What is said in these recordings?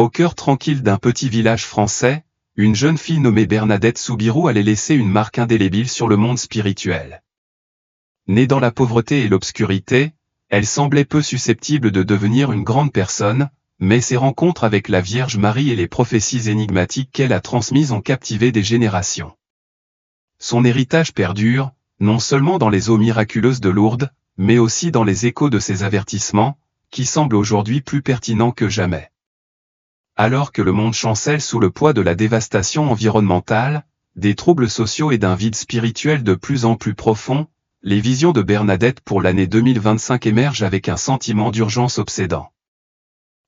Au cœur tranquille d'un petit village français, une jeune fille nommée Bernadette Soubirous allait laisser une marque indélébile sur le monde spirituel. Née dans la pauvreté et l'obscurité, elle semblait peu susceptible de devenir une grande personne, mais ses rencontres avec la Vierge Marie et les prophéties énigmatiques qu'elle a transmises ont captivé des générations. Son héritage perdure, non seulement dans les eaux miraculeuses de Lourdes, mais aussi dans les échos de ses avertissements, qui semblent aujourd'hui plus pertinents que jamais. Alors que le monde chancelle sous le poids de la dévastation environnementale, des troubles sociaux et d'un vide spirituel de plus en plus profond, les visions de Bernadette pour l'année 2025 émergent avec un sentiment d'urgence obsédant.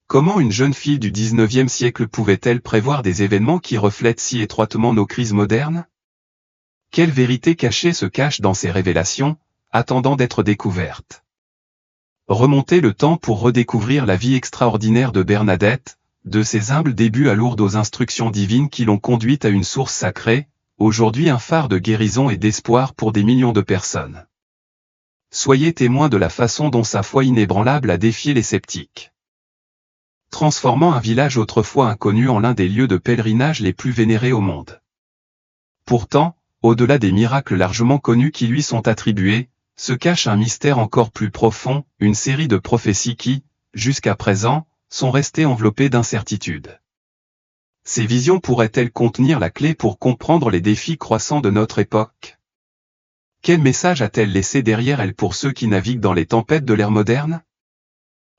Comment une jeune fille du 19e siècle pouvait-elle prévoir des événements qui reflètent si étroitement nos crises modernes? Quelle vérité cachée se cache dans ces révélations, attendant d'être découvertes? Remonter le temps pour redécouvrir la vie extraordinaire de Bernadette, de ses humbles débuts à Lourdes aux instructions divines qui l'ont conduite à une source sacrée, aujourd'hui un phare de guérison et d'espoir pour des millions de personnes. Soyez témoins de la façon dont sa foi inébranlable a défié les sceptiques. Transformant un village autrefois inconnu en l'un des lieux de pèlerinage les plus vénérés au monde. Pourtant, au-delà des miracles largement connus qui lui sont attribués, se cache un mystère encore plus profond, une série de prophéties qui, jusqu'à présent, sont restées enveloppées d'incertitudes. Ces visions pourraient-elles contenir la clé pour comprendre les défis croissants de notre époque? Quel message a-t-elle laissé derrière elle pour ceux qui naviguent dans les tempêtes de l'ère moderne?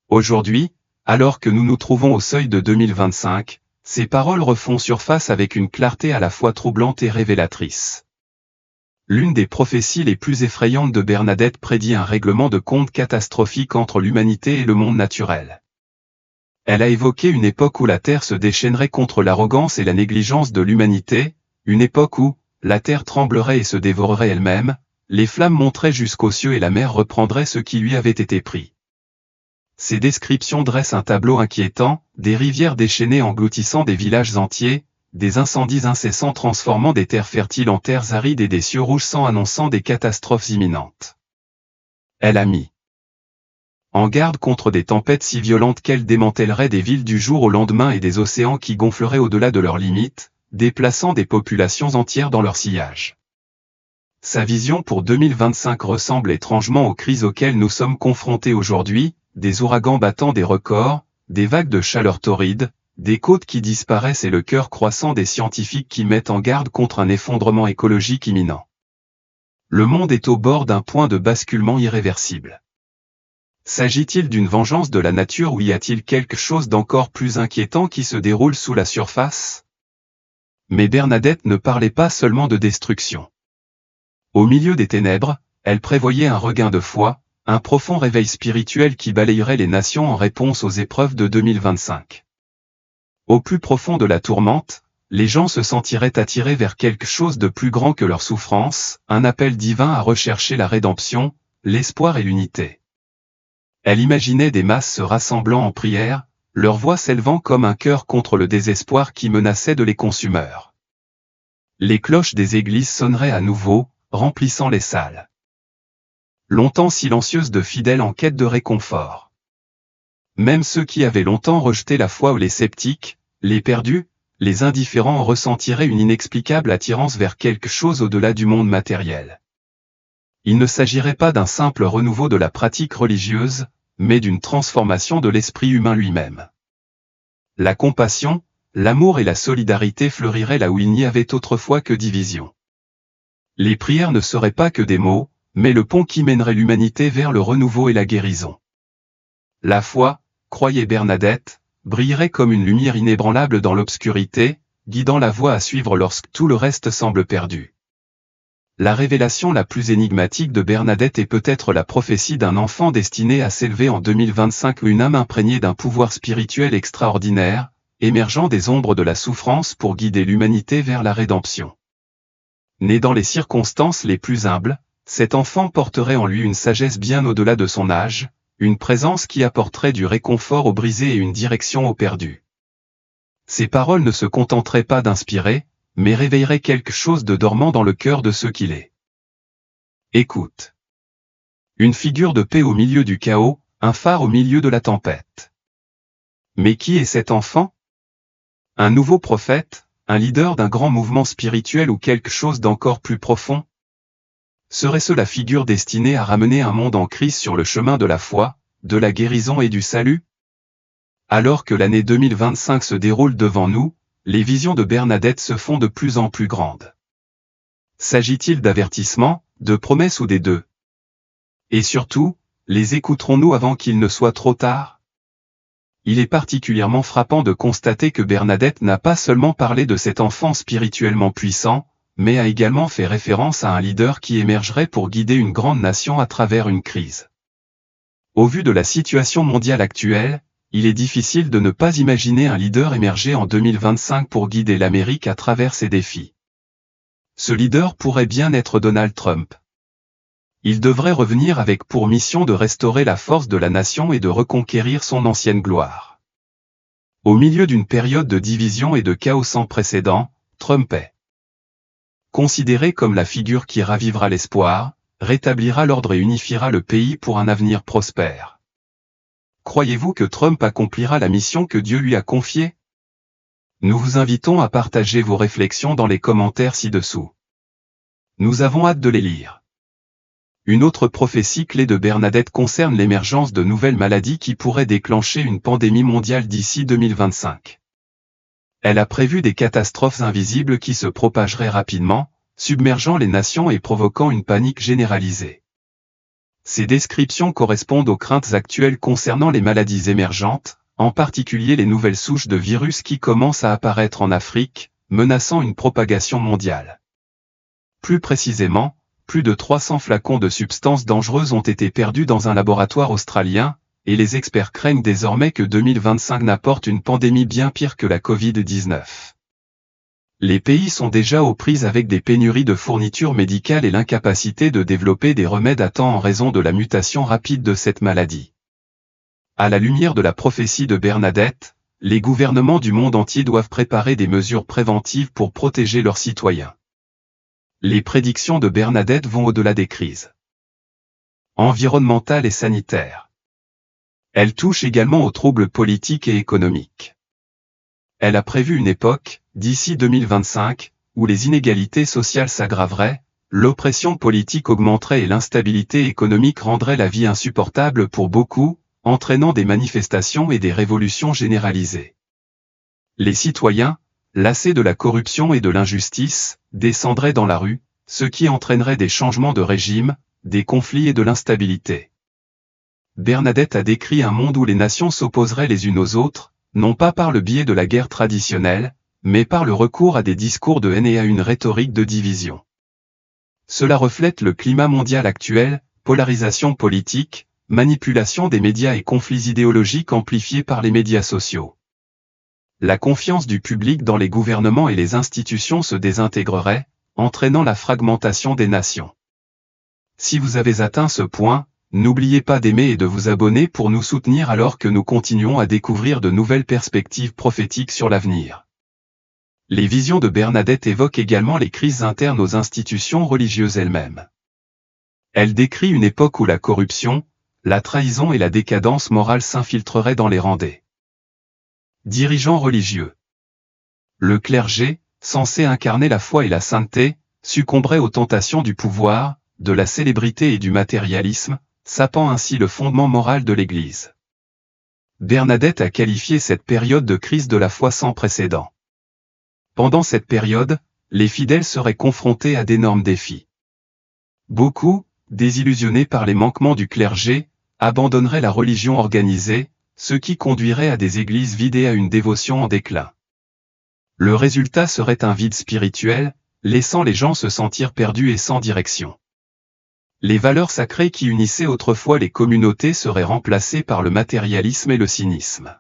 Aujourd'hui, alors que nous nous trouvons au seuil de 2025, ces paroles refont surface avec une clarté à la fois troublante et révélatrice. L'une des prophéties les plus effrayantes de Bernadette prédit un règlement de compte catastrophique entre l'humanité et le monde naturel. Elle a évoqué une époque où la Terre se déchaînerait contre l'arrogance et la négligence de l'humanité, une époque où la Terre tremblerait et se dévorerait elle-même, les flammes monteraient jusqu'aux cieux et la mer reprendrait ce qui lui avait été pris. Ces descriptions dressent un tableau inquiétant, des rivières déchaînées engloutissant des villages entiers, des incendies incessants transformant des terres fertiles en terres arides et des cieux rouges sang annonçant des catastrophes imminentes. Elle a mis en garde contre des tempêtes si violentes qu'elles démantèleraient des villes du jour au lendemain et des océans qui gonfleraient au-delà de leurs limites, déplaçant des populations entières dans leur sillage. Sa vision pour 2025 ressemble étrangement aux crises auxquelles nous sommes confrontés aujourd'hui, des ouragans battant des records, des vagues de chaleur torride, des côtes qui disparaissent et le cœur croissant des scientifiques qui mettent en garde contre un effondrement écologique imminent. Le monde est au bord d'un point de basculement irréversible. S'agit-il d'une vengeance de la nature ou y a-t-il quelque chose d'encore plus inquiétant qui se déroule sous la surface? Mais Bernadette ne parlait pas seulement de destruction. Au milieu des ténèbres, elle prévoyait un regain de foi, un profond réveil spirituel qui balayerait les nations en réponse aux épreuves de 2025. Au plus profond de la tourmente, les gens se sentiraient attirés vers quelque chose de plus grand que leur souffrance, un appel divin à rechercher la rédemption, l'espoir et l'unité. Elle imaginait des masses se rassemblant en prière, leur voix s'élevant comme un chœur contre le désespoir qui menaçait de les consumer. Les cloches des églises sonneraient à nouveau, remplissant les salles. Longtemps silencieuses de fidèles en quête de réconfort. Même ceux qui avaient longtemps rejeté la foi ou les sceptiques, les perdus, les indifférents ressentiraient une inexplicable attirance vers quelque chose au-delà du monde matériel. Il ne s'agirait pas d'un simple renouveau de la pratique religieuse, mais d'une transformation de l'esprit humain lui-même. La compassion, l'amour et la solidarité fleuriraient là où il n'y avait autrefois que division. Les prières ne seraient pas que des mots, mais le pont qui mènerait l'humanité vers le renouveau et la guérison. La foi, croyait Bernadette, brillerait comme une lumière inébranlable dans l'obscurité, guidant la voie à suivre lorsque tout le reste semble perdu. La révélation la plus énigmatique de Bernadette est peut-être la prophétie d'un enfant destiné à s'élever en 2025, une âme imprégnée d'un pouvoir spirituel extraordinaire, émergeant des ombres de la souffrance pour guider l'humanité vers la rédemption. Né dans les circonstances les plus humbles, cet enfant porterait en lui une sagesse bien au-delà de son âge, une présence qui apporterait du réconfort aux brisés et une direction aux perdus. Ces paroles ne se contenteraient pas d'inspirer, mais réveilleraient quelque chose de dormant dans le cœur de ceux qui les écoutent. Une figure de paix au milieu du chaos, un phare au milieu de la tempête. Mais qui est cet enfant? Un nouveau prophète, un leader d'un grand mouvement spirituel ou quelque chose d'encore plus profond? Serait-ce la figure destinée à ramener un monde en crise sur le chemin de la foi, de la guérison et du salut? Alors que l'année 2025 se déroule devant nous, les visions de Bernadette se font de plus en plus grandes. S'agit-il d'avertissements, de promesses ou des deux? Et surtout, les écouterons-nous avant qu'il ne soit trop tard? Il est particulièrement frappant de constater que Bernadette n'a pas seulement parlé de cet enfant spirituellement puissant, mais a également fait référence à un leader qui émergerait pour guider une grande nation à travers une crise. Au vu de la situation mondiale actuelle, il est difficile de ne pas imaginer un leader émerger en 2025 pour guider l'Amérique à travers ses défis. Ce leader pourrait bien être Donald Trump. Il devrait revenir avec pour mission de restaurer la force de la nation et de reconquérir son ancienne gloire. Au milieu d'une période de division et de chaos sans précédent, Trump est considéré comme la figure qui ravivera l'espoir, rétablira l'ordre et unifiera le pays pour un avenir prospère. Croyez-vous que Trump accomplira la mission que Dieu lui a confiée? Nous vous invitons à partager vos réflexions dans les commentaires ci-dessous. Nous avons hâte de les lire. Une autre prophétie clé de Bernadette concerne l'émergence de nouvelles maladies qui pourraient déclencher une pandémie mondiale d'ici 2025. Elle a prévu des catastrophes invisibles qui se propageraient rapidement, submergeant les nations et provoquant une panique généralisée. Ces descriptions correspondent aux craintes actuelles concernant les maladies émergentes, en particulier les nouvelles souches de virus qui commencent à apparaître en Afrique, menaçant une propagation mondiale. Plus précisément, plus de 300 flacons de substances dangereuses ont été perdus dans un laboratoire australien, et les experts craignent désormais que 2025 n'apporte une pandémie bien pire que la Covid-19. Les pays sont déjà aux prises avec des pénuries de fournitures médicales et l'incapacité de développer des remèdes à temps en raison de la mutation rapide de cette maladie. À la lumière de la prophétie de Bernadette, les gouvernements du monde entier doivent préparer des mesures préventives pour protéger leurs citoyens. Les prédictions de Bernadette vont au-delà des crises environnementales et sanitaires. Elles touchent également aux troubles politiques et économiques. Elle a prévu une époque, d'ici 2025, où les inégalités sociales s'aggraveraient, l'oppression politique augmenterait et l'instabilité économique rendrait la vie insupportable pour beaucoup, entraînant des manifestations et des révolutions généralisées. Les citoyens, lassés de la corruption et de l'injustice, descendraient dans la rue, ce qui entraînerait des changements de régime, des conflits et de l'instabilité. Bernadette a décrit un monde où les nations s'opposeraient les unes aux autres, non pas par le biais de la guerre traditionnelle, mais par le recours à des discours de haine et à une rhétorique de division. Cela reflète le climat mondial actuel, polarisation politique, manipulation des médias et conflits idéologiques amplifiés par les médias sociaux. La confiance du public dans les gouvernements et les institutions se désintégrerait, entraînant la fragmentation des nations. Si vous avez atteint ce point, n'oubliez pas d'aimer et de vous abonner pour nous soutenir alors que nous continuons à découvrir de nouvelles perspectives prophétiques sur l'avenir. Les visions de Bernadette évoquent également les crises internes aux institutions religieuses elles-mêmes. Elle décrit une époque où la corruption, la trahison et la décadence morale s'infiltreraient dans les rangs des dirigeants religieux. Le clergé, censé incarner la foi et la sainteté, succomberait aux tentations du pouvoir, de la célébrité et du matérialisme, sapant ainsi le fondement moral de l'Église. Bernadette a qualifié cette période de crise de la foi sans précédent. Pendant cette période, les fidèles seraient confrontés à d'énormes défis. Beaucoup, désillusionnés par les manquements du clergé, abandonneraient la religion organisée, ce qui conduirait à des églises vides et à une dévotion en déclin. Le résultat serait un vide spirituel, laissant les gens se sentir perdus et sans direction. Les valeurs sacrées qui unissaient autrefois les communautés seraient remplacées par le matérialisme et le cynisme.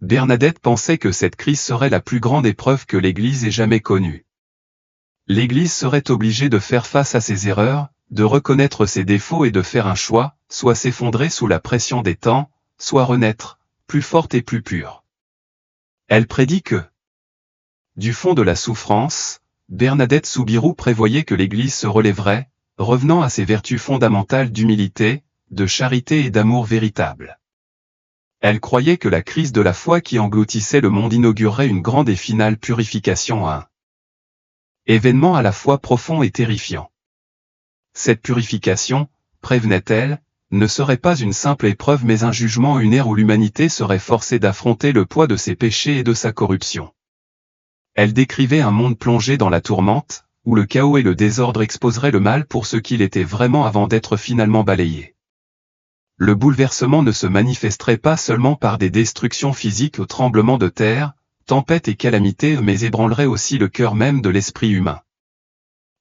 Bernadette pensait que cette crise serait la plus grande épreuve que l'Église ait jamais connue. L'Église serait obligée de faire face à ses erreurs, de reconnaître ses défauts et de faire un choix, soit s'effondrer sous la pression des temps, soit renaître, plus forte et plus pure. Elle prédit que, du fond de la souffrance, Bernadette Soubirous prévoyait que l'Église se relèverait, revenant à ses vertus fondamentales d'humilité, de charité et d'amour véritable. Elle croyait que la crise de la foi qui engloutissait le monde inaugurerait une grande et finale purification, un événement à la fois profond et terrifiant. Cette purification, prévenait-elle, ne serait pas une simple épreuve mais un jugement, une ère où l'humanité serait forcée d'affronter le poids de ses péchés et de sa corruption. Elle décrivait un monde plongé dans la tourmente, où le chaos et le désordre exposeraient le mal pour ce qu'il était vraiment avant d'être finalement balayé. Le bouleversement ne se manifesterait pas seulement par des destructions physiques aux tremblements de terre, tempêtes et calamités, mais ébranlerait aussi le cœur même de l'esprit humain.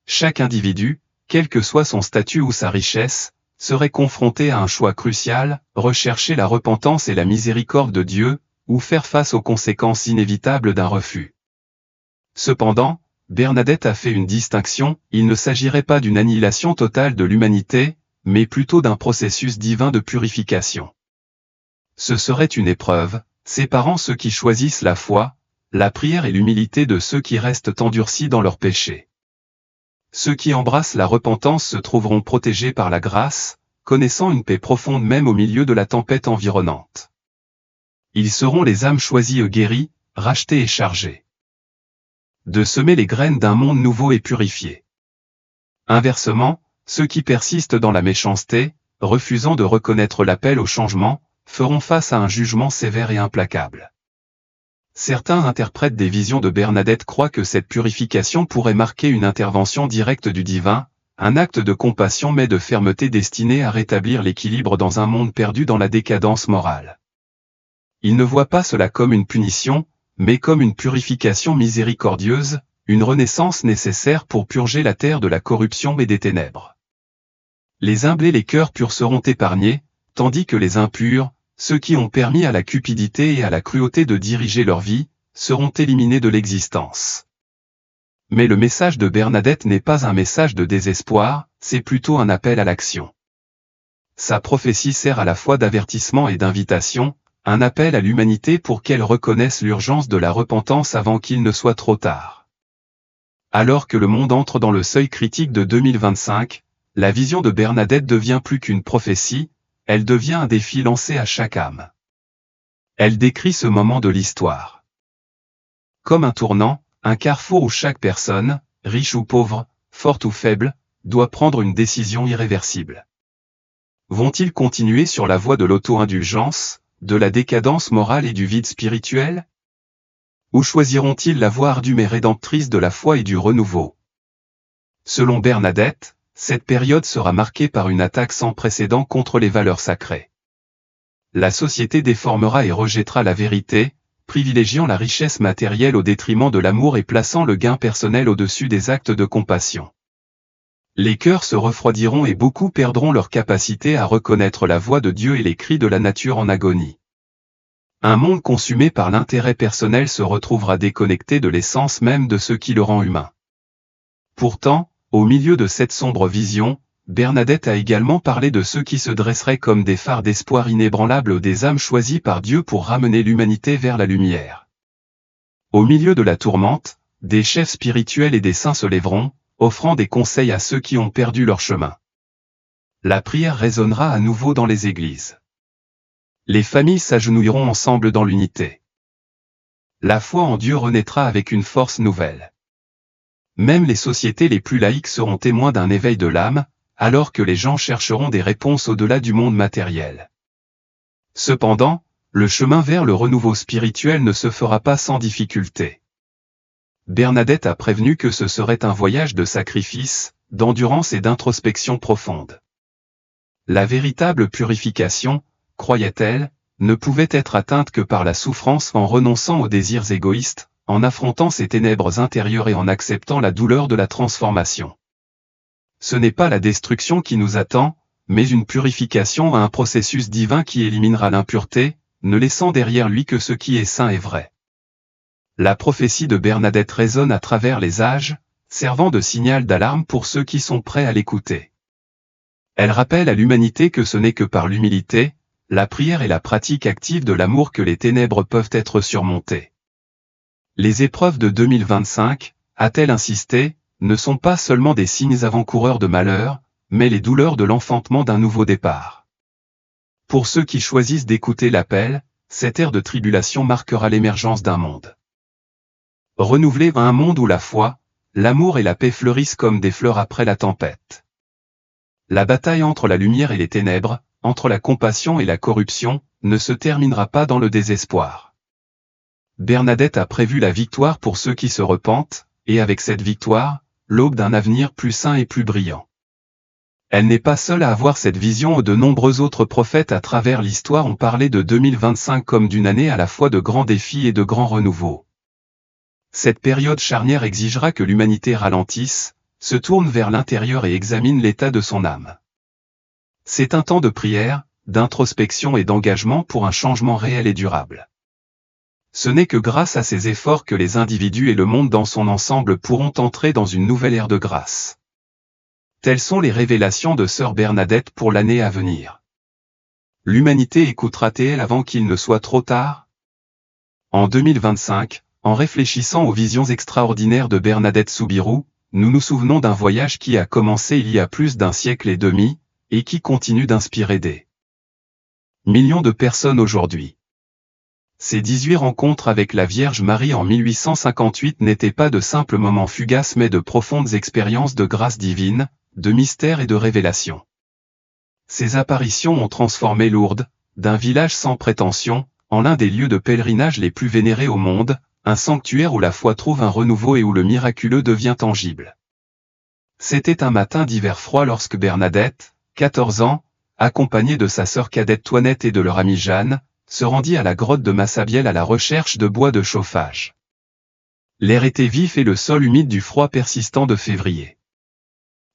Chaque individu, quel que soit son statut ou sa richesse, serait confronté à un choix crucial, rechercher la repentance et la miséricorde de Dieu, ou faire face aux conséquences inévitables d'un refus. Cependant, Bernadette a fait une distinction, il ne s'agirait pas d'une annihilation totale de l'humanité, mais plutôt d'un processus divin de purification. Ce serait une épreuve, séparant ceux qui choisissent la foi, la prière et l'humilité de ceux qui restent endurcis dans leurs péchés. Ceux qui embrassent la repentance se trouveront protégés par la grâce, connaissant une paix profonde même au milieu de la tempête environnante. Ils seront les âmes choisies et guéries, rachetées et chargées de semer les graines d'un monde nouveau et purifié. Inversement, ceux qui persistent dans la méchanceté, refusant de reconnaître l'appel au changement, feront face à un jugement sévère et implacable. Certains interprètes des visions de Bernadette croient que cette purification pourrait marquer une intervention directe du divin, un acte de compassion mais de fermeté destiné à rétablir l'équilibre dans un monde perdu dans la décadence morale. Ils ne voient pas cela comme une punition, mais comme une purification miséricordieuse, une renaissance nécessaire pour purger la terre de la corruption et des ténèbres. Les humbles et les cœurs purs seront épargnés, tandis que les impurs, ceux qui ont permis à la cupidité et à la cruauté de diriger leur vie, seront éliminés de l'existence. Mais le message de Bernadette n'est pas un message de désespoir, c'est plutôt un appel à l'action. Sa prophétie sert à la fois d'avertissement et d'invitation, un appel à l'humanité pour qu'elle reconnaisse l'urgence de la repentance avant qu'il ne soit trop tard. Alors que le monde entre dans le seuil critique de 2025, la vision de Bernadette devient plus qu'une prophétie, elle devient un défi lancé à chaque âme. Elle décrit ce moment de l'histoire comme un tournant, un carrefour où chaque personne, riche ou pauvre, forte ou faible, doit prendre une décision irréversible. Vont-ils continuer sur la voie de l'auto-indulgence, de la décadence morale et du vide spirituel? Ou choisiront-ils la voie ardue mais rédemptrice de la foi et du renouveau? Selon Bernadette, cette période sera marquée par une attaque sans précédent contre les valeurs sacrées. La société déformera et rejettera la vérité, privilégiant la richesse matérielle au détriment de l'amour et plaçant le gain personnel au-dessus des actes de compassion. Les cœurs se refroidiront et beaucoup perdront leur capacité à reconnaître la voix de Dieu et les cris de la nature en agonie. Un monde consumé par l'intérêt personnel se retrouvera déconnecté de l'essence même de ce qui le rend humain. Pourtant, au milieu de cette sombre vision, Bernadette a également parlé de ceux qui se dresseraient comme des phares d'espoir inébranlables ou des âmes choisies par Dieu pour ramener l'humanité vers la lumière. Au milieu de la tourmente, des chefs spirituels et des saints se lèveront, offrant des conseils à ceux qui ont perdu leur chemin. La prière résonnera à nouveau dans les églises. Les familles s'agenouilleront ensemble dans l'unité. La foi en Dieu renaîtra avec une force nouvelle. Même les sociétés les plus laïques seront témoins d'un éveil de l'âme, alors que les gens chercheront des réponses au-delà du monde matériel. Cependant, le chemin vers le renouveau spirituel ne se fera pas sans difficulté. Bernadette a prévenu que ce serait un voyage de sacrifice, d'endurance et d'introspection profonde. La véritable purification, croyait-elle, ne pouvait être atteinte que par la souffrance en renonçant aux désirs égoïstes, en affrontant ses ténèbres intérieures et en acceptant la douleur de la transformation. Ce n'est pas la destruction qui nous attend, mais une purification à un processus divin qui éliminera l'impureté, ne laissant derrière lui que ce qui est saint et vrai. La prophétie de Bernadette résonne à travers les âges, servant de signal d'alarme pour ceux qui sont prêts à l'écouter. Elle rappelle à l'humanité que ce n'est que par l'humilité, la prière et la pratique active de l'amour que les ténèbres peuvent être surmontées. Les épreuves de 2025, a-t-elle insisté, ne sont pas seulement des signes avant-coureurs de malheur, mais les douleurs de l'enfantement d'un nouveau départ. Pour ceux qui choisissent d'écouter l'appel, cette ère de tribulation marquera l'émergence d'un monde renouvelé, un monde où la foi, l'amour et la paix fleurissent comme des fleurs après la tempête. La bataille entre la lumière et les ténèbres, entre la compassion et la corruption, ne se terminera pas dans le désespoir. Bernadette a prévu la victoire pour ceux qui se repentent, et avec cette victoire, l'aube d'un avenir plus sain et plus brillant. Elle n'est pas seule à avoir cette vision, de nombreux autres prophètes à travers l'histoire ont parlé de 2025 comme d'une année à la fois de grands défis et de grands renouveaux. Cette période charnière exigera que l'humanité ralentisse, se tourne vers l'intérieur et examine l'état de son âme. C'est un temps de prière, d'introspection et d'engagement pour un changement réel et durable. Ce n'est que grâce à ces efforts que les individus et le monde dans son ensemble pourront entrer dans une nouvelle ère de grâce. Telles sont les révélations de Sœur Bernadette pour l'année à venir. L'humanité écoutera-t-elle avant qu'il ne soit trop tard? En 2025, en réfléchissant aux visions extraordinaires de Bernadette Soubirous, nous nous souvenons d'un voyage qui a commencé il y a plus d'un siècle et demi, et qui continue d'inspirer des millions de personnes aujourd'hui. Ces 18 rencontres avec la Vierge Marie en 1858 n'étaient pas de simples moments fugaces mais de profondes expériences de grâce divine, de mystère et de révélation. Ces apparitions ont transformé Lourdes, d'un village sans prétention, en l'un des lieux de pèlerinage les plus vénérés au monde, un sanctuaire où la foi trouve un renouveau et où le miraculeux devient tangible. C'était un matin d'hiver froid lorsque Bernadette, 14 ans, accompagnée de sa sœur cadette Toinette et de leur amie Jeanne, se rendit à la grotte de Massabielle à la recherche de bois de chauffage. L'air était vif et le sol humide du froid persistant de février.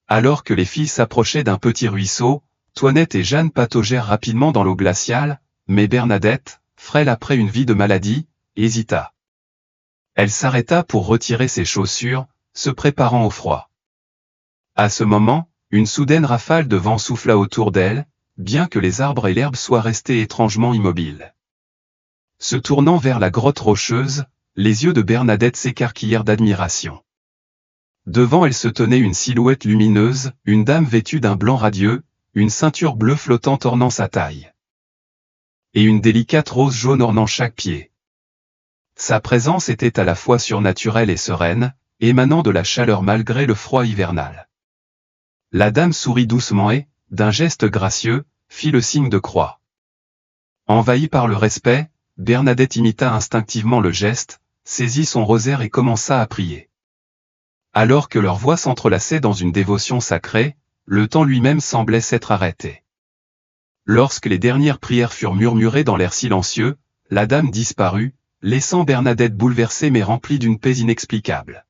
Alors que les filles s'approchaient d'un petit ruisseau, Toinette et Jeanne pataugèrent rapidement dans l'eau glaciale, mais Bernadette, frêle après une vie de maladie, hésita. Elle s'arrêta pour retirer ses chaussures, se préparant au froid. À ce moment, une soudaine rafale de vent souffla autour d'elle, bien que les arbres et l'herbe soient restés étrangement immobiles. Se tournant vers la grotte rocheuse, les yeux de Bernadette s'écarquillèrent d'admiration. Devant elle se tenait une silhouette lumineuse, une dame vêtue d'un blanc radieux, une ceinture bleue flottante ornant sa taille. Et une délicate rose jaune ornant chaque pied. Sa présence était à la fois surnaturelle et sereine, émanant de la chaleur malgré le froid hivernal. La dame sourit doucement et, d'un geste gracieux, fit le signe de croix. Envahie par le respect, Bernadette imita instinctivement le geste, saisit son rosaire et commença à prier. Alors que leurs voix s'entrelaçaient dans une dévotion sacrée, le temps lui-même semblait s'être arrêté. Lorsque les dernières prières furent murmurées dans l'air silencieux, la dame disparut, laissant Bernadette bouleversée mais remplie d'une paix inexplicable.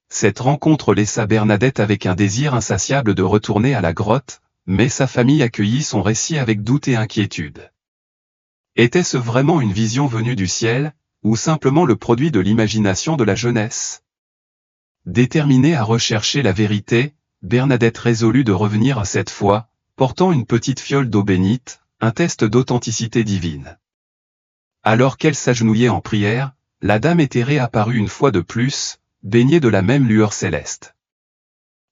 Cette rencontre laissa Bernadette avec un désir insatiable de retourner à la grotte, mais sa famille accueillit son récit avec doute et inquiétude. Était-ce vraiment une vision venue du ciel, ou simplement le produit de l'imagination de la jeunesse? Déterminée à rechercher la vérité, Bernadette résolut de revenir cette fois, portant une petite fiole d'eau bénite, un test d'authenticité divine. Alors qu'elle s'agenouillait en prière, la dame éthérée apparut une fois de plus, baignée de la même lueur céleste.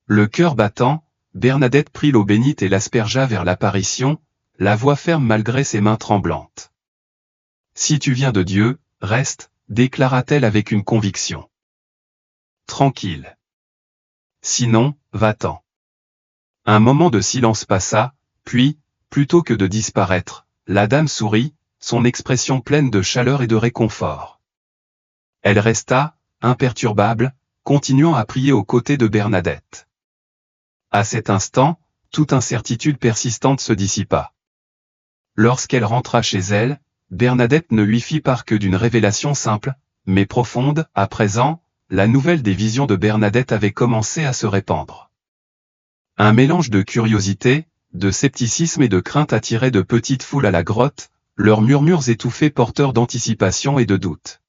Le cœur battant, Bernadette prit l'eau bénite et l'aspergea vers l'apparition, la voix ferme malgré ses mains tremblantes. « Si tu viens de Dieu, reste, déclara-t-elle avec une conviction. Tranquille. Sinon, va-t'en. Un moment de silence passa, puis, plutôt que de disparaître, la dame sourit, son expression pleine de chaleur et de réconfort. Elle resta, imperturbable, continuant à prier aux côtés de Bernadette. À cet instant, toute incertitude persistante se dissipa. Lorsqu'elle rentra chez elle, Bernadette ne lui fit part que d'une révélation simple, mais profonde. À présent, la nouvelle des visions de Bernadette avait commencé à se répandre. Un mélange de curiosité, de scepticisme et de crainte attirait de petites foules à la grotte, leurs murmures étouffés porteurs d'anticipation et de doute.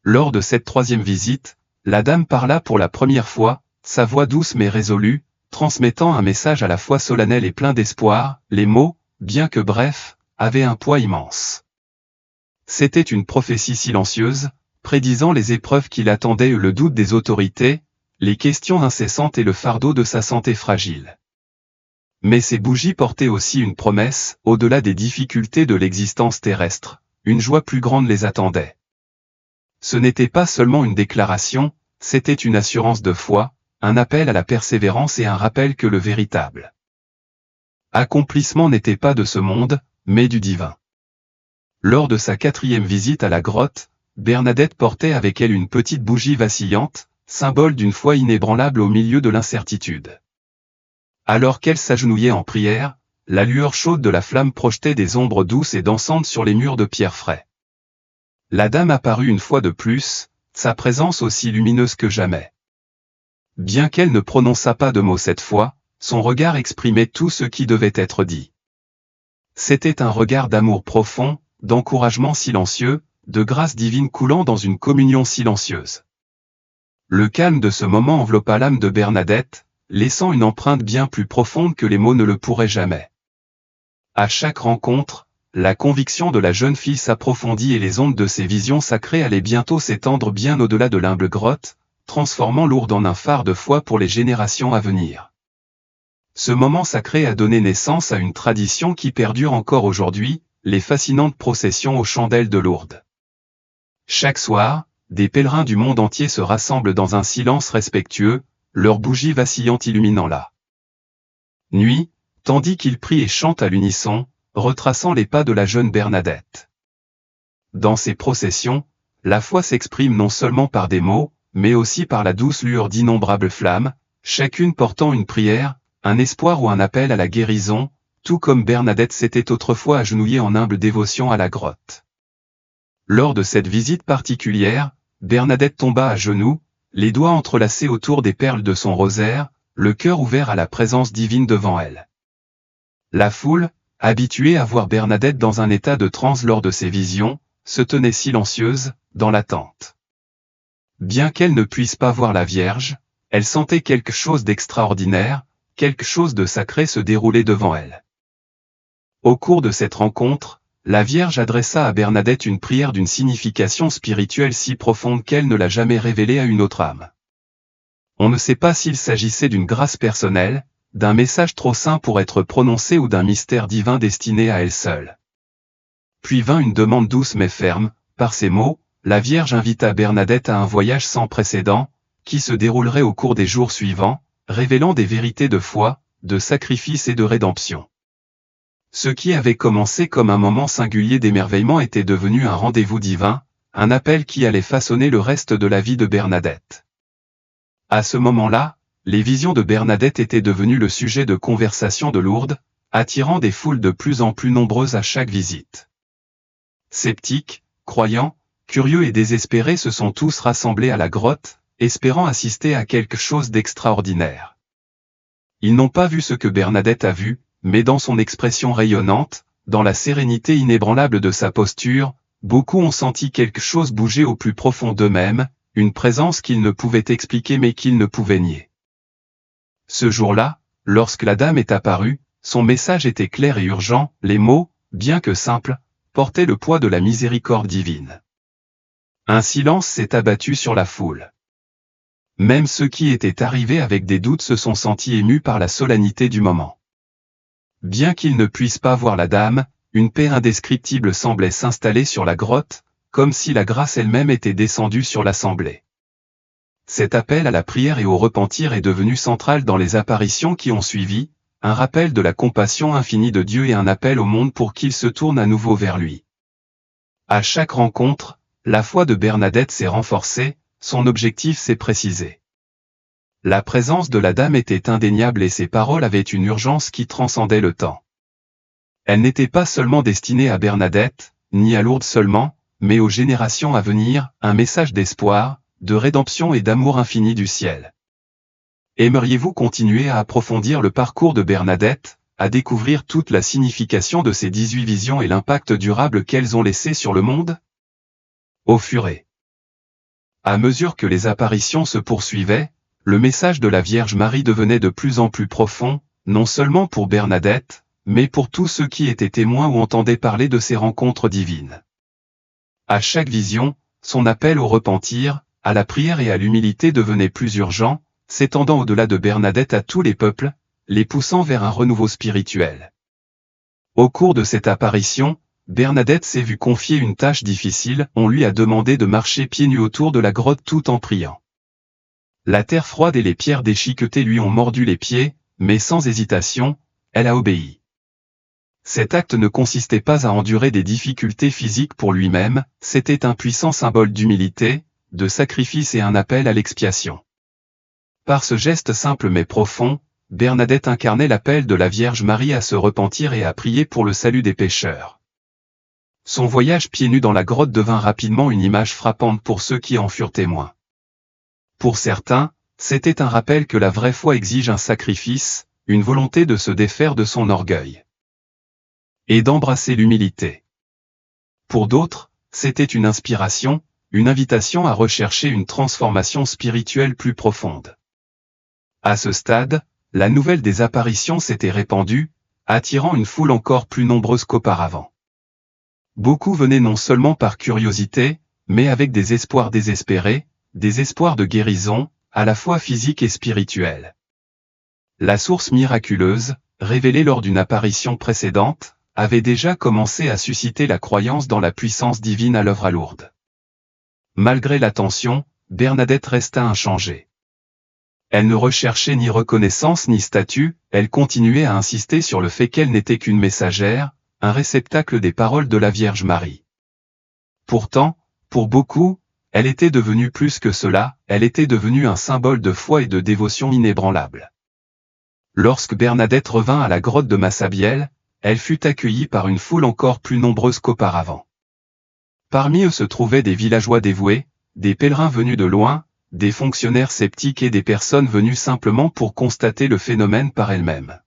Lors de cette troisième visite, la dame parla pour la première fois, sa voix douce mais résolue, transmettant un message à la fois solennel et plein d'espoir. Les mots, bien que brefs, avaient un poids immense. C'était une prophétie silencieuse, prédisant les épreuves qui l'attendaient, le doute des autorités, les questions incessantes et le fardeau de sa santé fragile. Mais ces bougies portaient aussi une promesse, au-delà des difficultés de l'existence terrestre, une joie plus grande les attendait. Ce n'était pas seulement une déclaration, c'était une assurance de foi, un appel à la persévérance et un rappel que le véritable accomplissement n'était pas de ce monde, mais du divin. Lors de sa 4e visite à la grotte, Bernadette portait avec elle une petite bougie vacillante, symbole d'une foi inébranlable au milieu de l'incertitude. Alors qu'elle s'agenouillait en prière, la lueur chaude de la flamme projetait des ombres douces et dansantes sur les murs de pierre frais. La dame apparut une fois de plus, sa présence aussi lumineuse que jamais. Bien qu'elle ne prononçât pas de mots cette fois, son regard exprimait tout ce qui devait être dit. C'était un regard d'amour profond, d'encouragement silencieux, de grâce divine coulant dans une communion silencieuse. Le calme de ce moment enveloppa l'âme de Bernadette, laissant une empreinte bien plus profonde que les mots ne le pourraient jamais. À chaque rencontre, la conviction de la jeune fille s'approfondit et les ondes de ses visions sacrées allaient bientôt s'étendre bien au-delà de l'humble grotte, transformant Lourdes en un phare de foi pour les générations à venir. Ce moment sacré a donné naissance à une tradition qui perdure encore aujourd'hui, les fascinantes processions aux chandelles de Lourdes. Chaque soir, des pèlerins du monde entier se rassemblent dans un silence respectueux, leurs bougies vacillantes illuminant la nuit, tandis qu'ils prient et chantent à l'unisson, retraçant les pas de la jeune Bernadette. Dans ces processions, la foi s'exprime non seulement par des mots, mais aussi par la douce lueur d'innombrables flammes, chacune portant une prière, un espoir ou un appel à la guérison, tout comme Bernadette s'était autrefois agenouillée en humble dévotion à la grotte. Lors de cette visite particulière, Bernadette tomba à genoux, les doigts entrelacés autour des perles de son rosaire, le cœur ouvert à la présence divine devant elle. La foule, habituée à voir Bernadette dans un état de transe lors de ses visions, se tenait silencieuse, dans l'attente. Bien qu'elle ne puisse pas voir la Vierge, elle sentait quelque chose d'extraordinaire, quelque chose de sacré se dérouler devant elle. Au cours de cette rencontre, la Vierge adressa à Bernadette une prière d'une signification spirituelle si profonde qu'elle ne l'a jamais révélée à une autre âme. On ne sait pas s'il s'agissait d'une grâce personnelle, d'un message trop saint pour être prononcé ou d'un mystère divin destiné à elle seule. Puis vint une demande douce mais ferme, par ces mots, la Vierge invita Bernadette à un voyage sans précédent, qui se déroulerait au cours des jours suivants, révélant des vérités de foi, de sacrifice et de rédemption. Ce qui avait commencé comme un moment singulier d'émerveillement était devenu un rendez-vous divin, un appel qui allait façonner le reste de la vie de Bernadette. À ce moment-là, les visions de Bernadette étaient devenues le sujet de conversation de Lourdes, attirant des foules de plus en plus nombreuses à chaque visite. Sceptiques, croyants, curieux et désespérés se sont tous rassemblés à la grotte, espérant assister à quelque chose d'extraordinaire. Ils n'ont pas vu ce que Bernadette a vu, mais dans son expression rayonnante, dans la sérénité inébranlable de sa posture, beaucoup ont senti quelque chose bouger au plus profond d'eux-mêmes, une présence qu'ils ne pouvaient expliquer mais qu'ils ne pouvaient nier. Ce jour-là, lorsque la dame est apparue, son message était clair et urgent, les mots, bien que simples, portaient le poids de la miséricorde divine. Un silence s'est abattu sur la foule. Même ceux qui étaient arrivés avec des doutes se sont sentis émus par la solennité du moment. Bien qu'ils ne puissent pas voir la dame, une paix indescriptible semblait s'installer sur la grotte, comme si la grâce elle-même était descendue sur l'assemblée. Cet appel à la prière et au repentir est devenu central dans les apparitions qui ont suivi, un rappel de la compassion infinie de Dieu et un appel au monde pour qu'il se tourne à nouveau vers lui. À chaque rencontre, la foi de Bernadette s'est renforcée, son objectif s'est précisé. La présence de la dame était indéniable et ses paroles avaient une urgence qui transcendait le temps. Elle n'était pas seulement destinée à Bernadette, ni à Lourdes seulement, mais aux générations à venir, un message d'espoir, de rédemption et d'amour infini du ciel. Aimeriez-vous continuer à approfondir le parcours de Bernadette, à découvrir toute la signification de ces 18 visions et l'impact durable qu'elles ont laissé sur le monde? Au fur et à mesure que les apparitions se poursuivaient, le message de la Vierge Marie devenait de plus en plus profond, non seulement pour Bernadette, mais pour tous ceux qui étaient témoins ou entendaient parler de ces rencontres divines. À chaque vision, son appel au repentir, à la prière et à l'humilité devenait plus urgent, s'étendant au-delà de Bernadette à tous les peuples, les poussant vers un renouveau spirituel. Au cours de cette apparition, Bernadette s'est vue confier une tâche difficile, on lui a demandé de marcher pieds nus autour de la grotte tout en priant. La terre froide et les pierres déchiquetées lui ont mordu les pieds, mais sans hésitation, elle a obéi. Cet acte ne consistait pas à endurer des difficultés physiques pour lui-même, c'était un puissant symbole d'humilité, de sacrifice et un appel à l'expiation. Par ce geste simple mais profond, Bernadette incarnait l'appel de la Vierge Marie à se repentir et à prier pour le salut des pécheurs. Son voyage pieds nus dans la grotte devint rapidement une image frappante pour ceux qui en furent témoins. Pour certains, c'était un rappel que la vraie foi exige un sacrifice, une volonté de se défaire de son orgueil et d'embrasser l'humilité. Pour d'autres, c'était une inspiration, une invitation à rechercher une transformation spirituelle plus profonde. À ce stade, la nouvelle des apparitions s'était répandue, attirant une foule encore plus nombreuse qu'auparavant. Beaucoup venaient non seulement par curiosité, mais avec des espoirs désespérés, des espoirs de guérison, à la fois physique et spirituelle. La source miraculeuse, révélée lors d'une apparition précédente, avait déjà commencé à susciter la croyance dans la puissance divine à l'œuvre à Lourdes. Malgré l'attention, Bernadette resta inchangée. Elle ne recherchait ni reconnaissance ni statut, elle continuait à insister sur le fait qu'elle n'était qu'une messagère, un réceptacle des paroles de la Vierge Marie. Pourtant, pour beaucoup, elle était devenue plus que cela, elle était devenue un symbole de foi et de dévotion inébranlable. Lorsque Bernadette revint à la grotte de Massabielle, elle fut accueillie par une foule encore plus nombreuse qu'auparavant. Parmi eux se trouvaient des villageois dévoués, des pèlerins venus de loin, des fonctionnaires sceptiques et des personnes venues simplement pour constater le phénomène par elles-mêmes.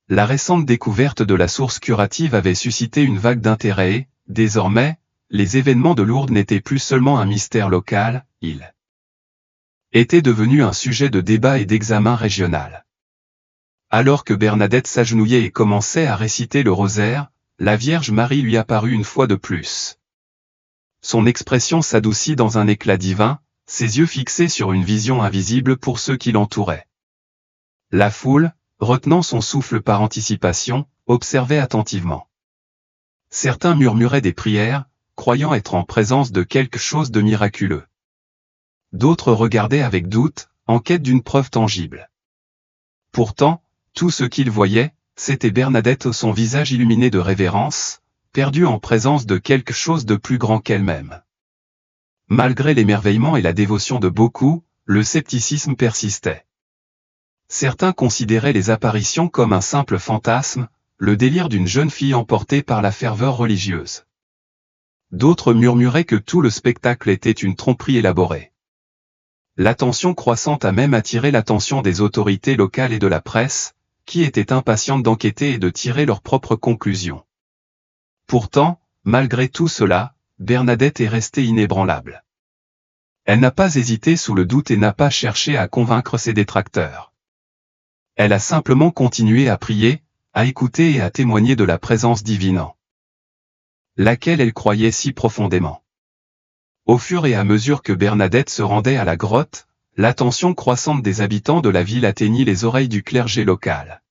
La récente découverte de la source curative avait suscité une vague d'intérêt et, désormais, les événements de Lourdes n'étaient plus seulement un mystère local, ils étaient devenus un sujet de débat et d'examen régional. Alors que Bernadette s'agenouillait et commençait à réciter le rosaire, la Vierge Marie lui apparut une fois de plus. Son expression s'adoucit dans un éclat divin, ses yeux fixés sur une vision invisible pour ceux qui l'entouraient. La foule, retenant son souffle par anticipation, observait attentivement. Certains murmuraient des prières, croyant être en présence de quelque chose de miraculeux. D'autres regardaient avec doute, en quête d'une preuve tangible. Pourtant, tout ce qu'ils voyaient, c'était Bernadette son visage illuminé de révérence, perdue en présence de quelque chose de plus grand qu'elle-même. Malgré l'émerveillement et la dévotion de beaucoup, le scepticisme persistait. Certains considéraient les apparitions comme un simple fantasme, le délire d'une jeune fille emportée par la ferveur religieuse. D'autres murmuraient que tout le spectacle était une tromperie élaborée. L'attention croissante a même attiré l'attention des autorités locales et de la presse, qui étaient impatientes d'enquêter et de tirer leurs propres conclusions. Pourtant, malgré tout cela, Bernadette est restée inébranlable. Elle n'a pas hésité sous le doute et n'a pas cherché à convaincre ses détracteurs. Elle a simplement continué à prier, à écouter et à témoigner de la présence divine en laquelle elle croyait si profondément. Au fur et à mesure que Bernadette se rendait à la grotte, l'attention croissante des habitants de la ville atteignit les oreilles du clergé local.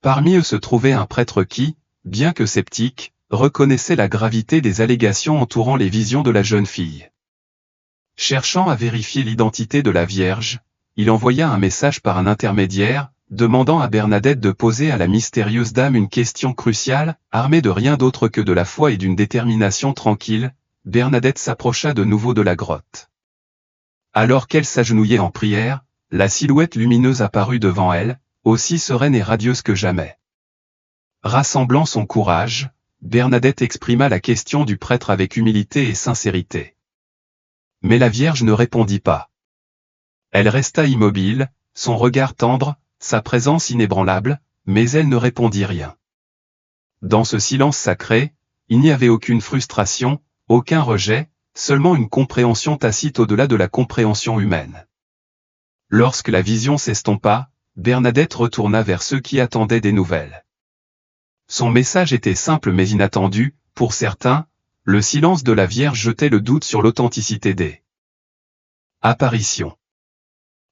Parmi eux se trouvait un prêtre qui, bien que sceptique, reconnaissait la gravité des allégations entourant les visions de la jeune fille. Cherchant à vérifier l'identité de la Vierge, il envoya un message par un intermédiaire, demandant à Bernadette de poser à la mystérieuse dame une question cruciale, armée de rien d'autre que de la foi et d'une détermination tranquille. Bernadette s'approcha de nouveau de la grotte. Alors qu'elle s'agenouillait en prière, la silhouette lumineuse apparut devant elle, aussi sereine et radieuse que jamais. Rassemblant son courage, Bernadette exprima la question du prêtre avec humilité et sincérité. Mais la Vierge ne répondit pas. Elle resta immobile, son regard tendre, sa présence inébranlable, mais elle ne répondit rien. Dans ce silence sacré, il n'y avait aucune frustration, aucun rejet, seulement une compréhension tacite au-delà de la compréhension humaine. Lorsque la vision s'estompa, Bernadette retourna vers ceux qui attendaient des nouvelles. Son message était simple mais inattendu, pour certains, le silence de la Vierge jetait le doute sur l'authenticité des apparitions.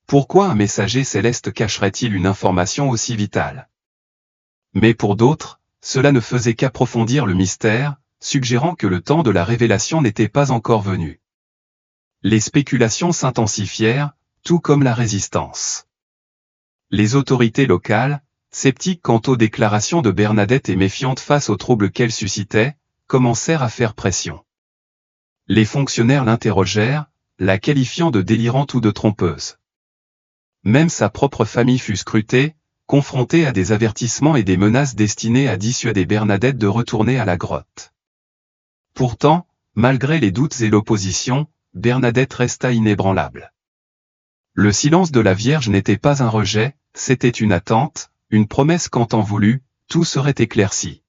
Pourquoi un messager céleste cacherait-il une information aussi vitale? Mais pour d'autres, cela ne faisait qu'approfondir le mystère, suggérant que le temps de la révélation n'était pas encore venu. Les spéculations s'intensifièrent, tout comme la résistance. Les autorités locales, sceptiques quant aux déclarations de Bernadette et méfiantes face aux troubles qu'elle suscitait, commencèrent à faire pression. Les fonctionnaires l'interrogèrent, la qualifiant de délirante ou de trompeuse. Même sa propre famille fut scrutée, confrontée à des avertissements et des menaces destinées à dissuader Bernadette de retourner à la grotte. Pourtant, malgré les doutes et l'opposition, Bernadette resta inébranlable. Le silence de la Vierge n'était pas un rejet, c'était une attente, une promesse qu'en temps voulu, tout serait éclairci.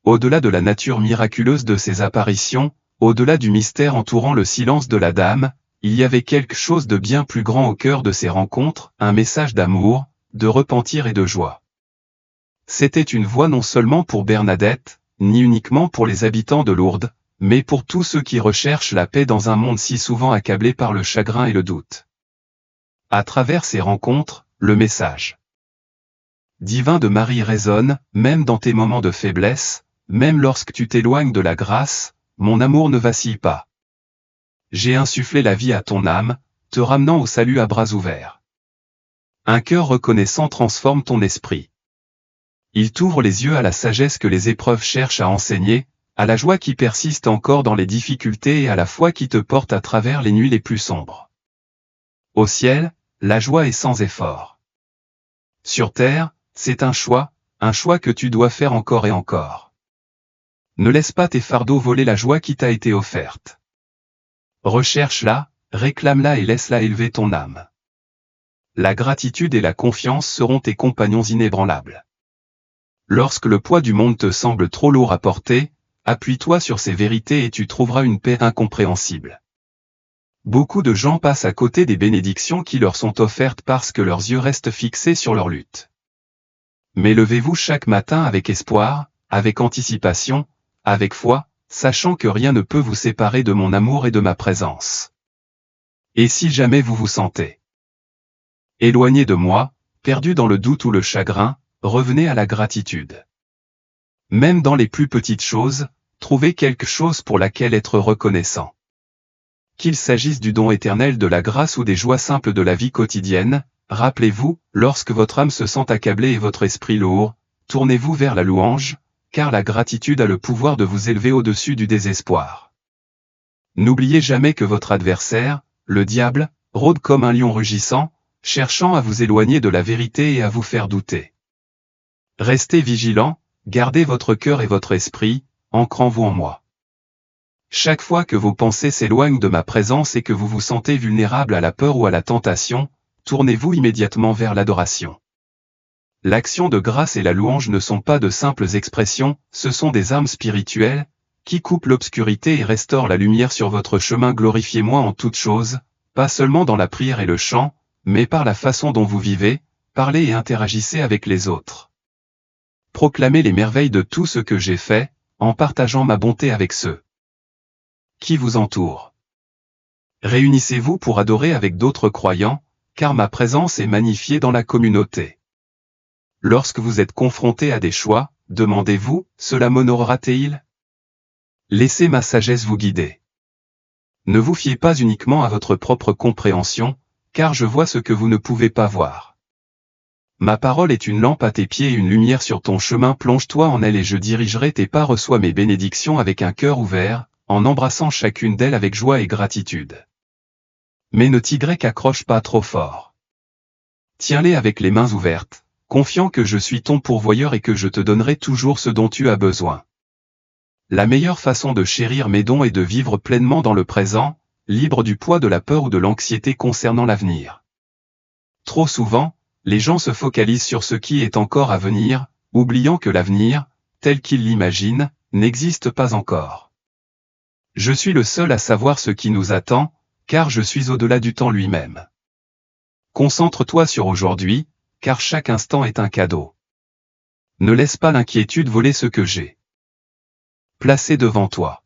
Au-delà de la nature miraculeuse de ces apparitions, au-delà du mystère entourant le silence de la dame, il y avait quelque chose de bien plus grand au cœur de ces rencontres, un message d'amour, de repentir et de joie. C'était une voix non seulement pour Bernadette, ni uniquement pour les habitants de Lourdes, mais pour tous ceux qui recherchent la paix dans un monde si souvent accablé par le chagrin et le doute. À travers ces rencontres, le message divin de Marie résonne, même dans tes moments de faiblesse, même lorsque tu t'éloignes de la grâce, mon amour ne vacille pas. J'ai insufflé la vie à ton âme, te ramenant au salut à bras ouverts. Un cœur reconnaissant transforme ton esprit. Il t'ouvre les yeux à la sagesse que les épreuves cherchent à enseigner, à la joie qui persiste encore dans les difficultés et à la foi qui te porte à travers les nuits les plus sombres. Au ciel, la joie est sans effort. Sur terre, c'est un choix que tu dois faire encore et encore. Ne laisse pas tes fardeaux voler la joie qui t'a été offerte. Recherche-la, réclame-la et laisse-la élever ton âme. La gratitude et la confiance seront tes compagnons inébranlables. Lorsque le poids du monde te semble trop lourd à porter, appuie-toi sur ces vérités et tu trouveras une paix incompréhensible. Beaucoup de gens passent à côté des bénédictions qui leur sont offertes parce que leurs yeux restent fixés sur leur lutte. Mais levez-vous chaque matin avec espoir, avec anticipation, avec foi, sachant que rien ne peut vous séparer de mon amour et de ma présence. Et si jamais vous vous sentez éloigné de moi, perdu dans le doute ou le chagrin, revenez à la gratitude. Même dans les plus petites choses, trouvez quelque chose pour laquelle être reconnaissant. Qu'il s'agisse du don éternel de la grâce ou des joies simples de la vie quotidienne, rappelez-vous, lorsque votre âme se sent accablée et votre esprit lourd, tournez-vous vers la louange, car la gratitude a le pouvoir de vous élever au-dessus du désespoir. N'oubliez jamais que votre adversaire, le diable, rôde comme un lion rugissant, cherchant à vous éloigner de la vérité et à vous faire douter. Restez vigilants, gardez votre cœur et votre esprit, ancrant-vous en moi. Chaque fois que vos pensées s'éloignent de ma présence et que vous vous sentez vulnérable à la peur ou à la tentation, tournez-vous immédiatement vers l'adoration. L'action de grâce et la louange ne sont pas de simples expressions, ce sont des armes spirituelles, qui coupent l'obscurité et restaurent la lumière sur votre chemin. Glorifiez-moi en toutes choses, pas seulement dans la prière et le chant, mais par la façon dont vous vivez, parlez et interagissez avec les autres. Proclamez les merveilles de tout ce que j'ai fait, en partageant ma bonté avec ceux qui vous entourent. Réunissez-vous pour adorer avec d'autres croyants, car ma présence est magnifiée dans la communauté. Lorsque vous êtes confronté à des choix, demandez-vous, cela m'honorera-t-il? Laissez ma sagesse vous guider. Ne vous fiez pas uniquement à votre propre compréhension, car je vois ce que vous ne pouvez pas voir. Ma parole est une lampe à tes pieds et une lumière sur ton chemin. Plonge-toi en elle et je dirigerai tes pas. Reçois mes bénédictions avec un cœur ouvert, en embrassant chacune d'elles avec joie et gratitude. Mais ne accroche pas trop fort. Tiens-les avec les mains ouvertes, confiant que je suis ton pourvoyeur et que je te donnerai toujours ce dont tu as besoin. La meilleure façon de chérir mes dons est de vivre pleinement dans le présent, libre du poids de la peur ou de l'anxiété concernant l'avenir. Trop souvent, les gens se focalisent sur ce qui est encore à venir, oubliant que l'avenir, tel qu'ils l'imaginent, n'existe pas encore. Je suis le seul à savoir ce qui nous attend, car je suis au-delà du temps lui-même. Concentre-toi sur aujourd'hui, car chaque instant est un cadeau. Ne laisse pas l'inquiétude voler ce que j'ai placé devant toi.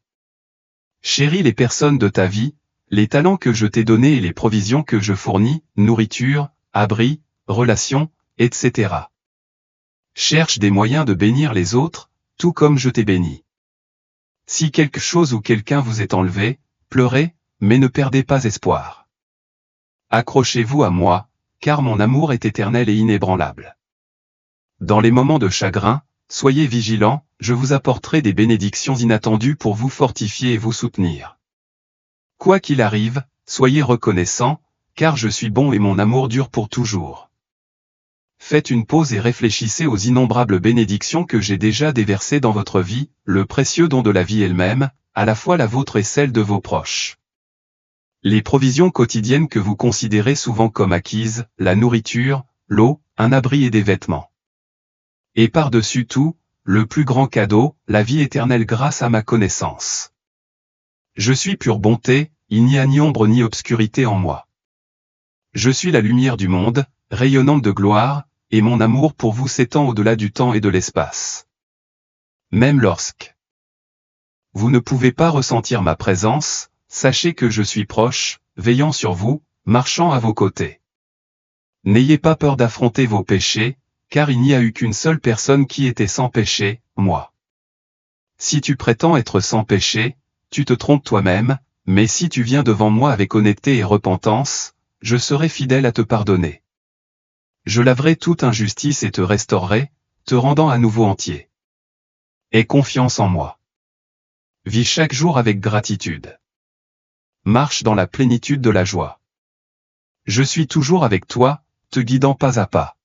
Chéris les personnes de ta vie, les talents que je t'ai donnés et les provisions que je fournis, nourriture, abri, relations, etc. Cherche des moyens de bénir les autres, tout comme je t'ai béni. Si quelque chose ou quelqu'un vous est enlevé, pleurez, mais ne perdez pas espoir. Accrochez-vous à moi, car mon amour est éternel et inébranlable. Dans les moments de chagrin, soyez vigilants, je vous apporterai des bénédictions inattendues pour vous fortifier et vous soutenir. Quoi qu'il arrive, soyez reconnaissants, car je suis bon et mon amour dure pour toujours. Faites une pause et réfléchissez aux innombrables bénédictions que j'ai déjà déversées dans votre vie, le précieux don de la vie elle-même, à la fois la vôtre et celle de vos proches. Les provisions quotidiennes que vous considérez souvent comme acquises, la nourriture, l'eau, un abri et des vêtements. Et par-dessus tout, le plus grand cadeau, la vie éternelle grâce à ma connaissance. Je suis pure bonté, il n'y a ni ombre ni obscurité en moi. Je suis la lumière du monde, rayonnante de gloire, et mon amour pour vous s'étend au-delà du temps et de l'espace. Même lorsque vous ne pouvez pas ressentir ma présence, sachez que je suis proche, veillant sur vous, marchant à vos côtés. N'ayez pas peur d'affronter vos péchés, car il n'y a eu qu'une seule personne qui était sans péché, moi. Si tu prétends être sans péché, tu te trompes toi-même, mais si tu viens devant moi avec honnêteté et repentance, je serai fidèle à te pardonner. Je laverai toute injustice et te restaurerai, te rendant à nouveau entier. Aie confiance en moi. Vis chaque jour avec gratitude. Marche dans la plénitude de la joie. Je suis toujours avec toi, te guidant pas à pas.